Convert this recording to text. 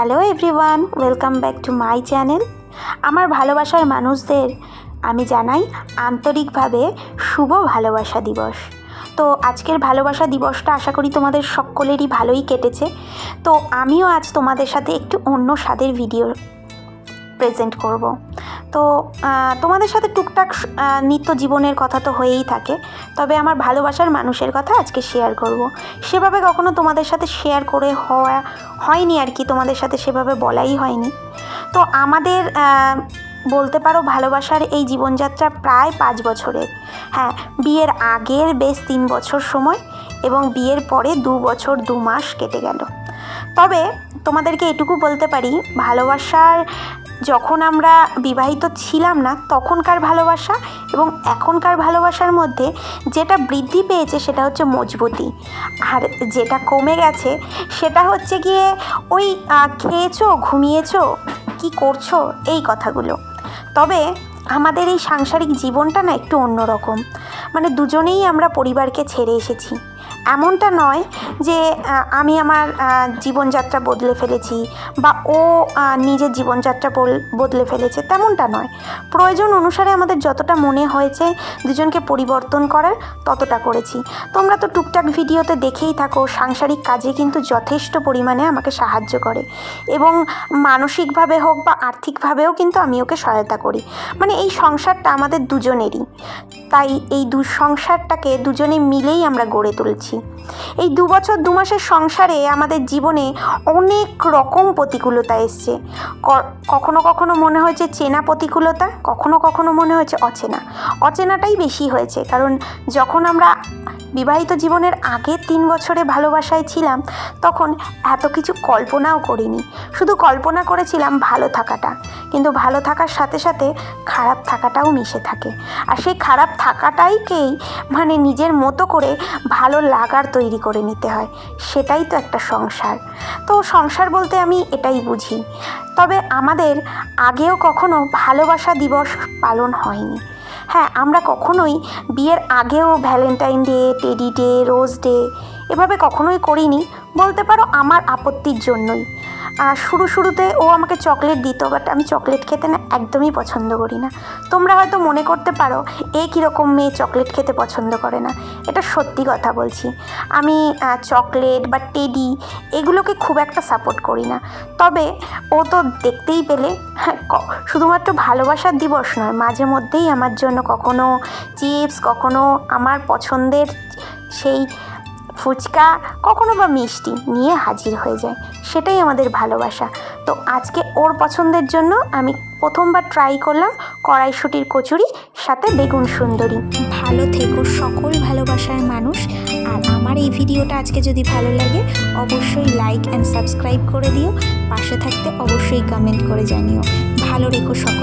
Hello everyone, welcome back to my channel. আমার ভালোবাসার মানুষদের আমি জানাই আন্তরিকভাবে শুভ ভালোবাসা দিবস। তো আজকের ভালোবাসা দিবসটা আশা করি তোমাদের সকলেরই ভালোই কেটেছে। তো আমিও আজ তোমাদের সাথে একটু অন্য স্বাদের ভিডিও প্রেজেন্ট করব। তো তোমাদের সাথে টুকটাক নিত্য জীবনের কথা তো হয়েই থাকে, তবে আমার ভালোবাসার মানুষের কথা আজকে শেয়ার করব। সেভাবে কখনো তোমাদের সাথে শেয়ার করে হয়নি আর কি, তোমাদের সাথে সেভাবে বলাই হয়নি। তো আমাদের বলতে পারো ভালোবাসার এই জীবনযাত্রা প্রায় 5 বছরের। হ্যাঁ, বিয়ের আগের বেশ 3 বছর সময় এবং বিয়ের পরে 2 বছর 2 মাস কেটে গেল। তবে তোমাদেরকে এটুকু বলতে পারি, ভালোবাসার যখন আমরা বিবাহিত ছিলাম না তখনকার ভালোবাসা এবং এখনকার ভালোবাসার মধ্যে যেটা বৃদ্ধি পেয়েছে সেটা হচ্ছে মজবুতি, আর যেটা কমে গেছে সেটা হচ্ছে গিয়ে ওই খেয়েছো, ঘুমিয়েছো, কি করছো, এই কথাগুলো। তবে আমাদের এই সাংসারিক জীবনটা না একটু অন্যরকম। মানে দুজনেই আমরা পরিবারকে ছেড়ে এসেছি। এমনটা নয় যে আমি আমার জীবনযাত্রা বদলে ফেলেছি বা ও নিজের জীবনযাত্রা বদলে ফেলেছে, তেমনটা নয়। প্রয়োজন অনুসারে আমাদের যতটা মনে হয়েছে দুজনকে পরিবর্তন করার ততটা করেছি। তোমরা তো টুকটাক ভিডিওতে দেখেই থাকো, সাংসারিক কাজে কিন্তু যথেষ্ট পরিমাণে আমাকে সাহায্য করে এবং মানসিকভাবে হোক বা আর্থিকভাবেও কিন্তু আমি ওকে সহায়তা করি। মানে এই সংসারটা আমাদের দুজনেরই, তাই এই সংসারটাকে দুজনে মিলেই আমরা গড়ে তুলছি। এই 2 বছর 2 মাসের সংসারে আমাদের জীবনে অনেক রকম প্রতিকূলতা এসছে। কখনো কখনো মনে হয়েছে চেনা প্রতিকূলতা, কখনো কখনো মনে হয়েছে অচেনাটাই বেশি হয়েছে। কারণ যখন আমরা বিবাহিত জীবনের আগের 3 বছরে ভালোবাসায় ছিলাম তখন এত কিছু কল্পনাও করিনি। শুধু কল্পনা করেছিলাম ভালো থাকাটা, কিন্তু ভালো থাকার সাথে সাথে খারাপ থাকাটাও মিশে থাকে। আর সেই খারাপ থাকাটাইকেই মানে নিজের মতো করে ভালো লাগার তৈরি করে নিতে হয়। সেটাই তো একটা সংসার। তো সংসার বলতে আমি এটাই বুঝি। তবে আমাদের আগেও কখনো ভালোবাসা দিবস পালন হয়নি। হ্যাঁ, আমরা কখনোই বিয়ের আগেও Valentine day, teddy day, rose day এভাবে কখনোই করিনি। বলতে পারো আমার আপত্তির জন্যই। শুরুতে ও আমাকে চকলেট দিত, বাট আমি চকলেট খেতে না একদমই পছন্দ করি না। তোমরা হয়তো মনে করতে পারো কীরকম মেয়ে চকলেট খেতে পছন্দ করে না। এটা সত্যি কথা বলছি, আমি চকলেট বা টেডি এগুলোকে খুব একটা সাপোর্ট করি না। তবে ও তো দেখতেই পেলে, শুধুমাত্র ভালোবাসার দিবস নয়, মাঝে মধ্যেই আমার জন্য কখনো চিপস, কখনো আমার পছন্দের সেই ফুচকা, কখনো বা মিষ্টি নিয়ে হাজির হয়ে যায়। সেটাই আমাদের ভালোবাসা। তো আজকে ওর পছন্দের জন্য আমি প্রথমবার ট্রাই করলাম কড়াইশুঁটির কচুরি সাথে বেগুন সুন্দরী। ভালো থেকো সকল ভালোবাসার মানুষ। আর আমার এই ভিডিওটা আজকে যদি ভালো লাগে অবশ্যই লাইক অ্যান্ড সাবস্ক্রাইব করে দিও। পাশে থাকতে অবশ্যই কমেন্ট করে জানিও। ভালো রেখো সকল।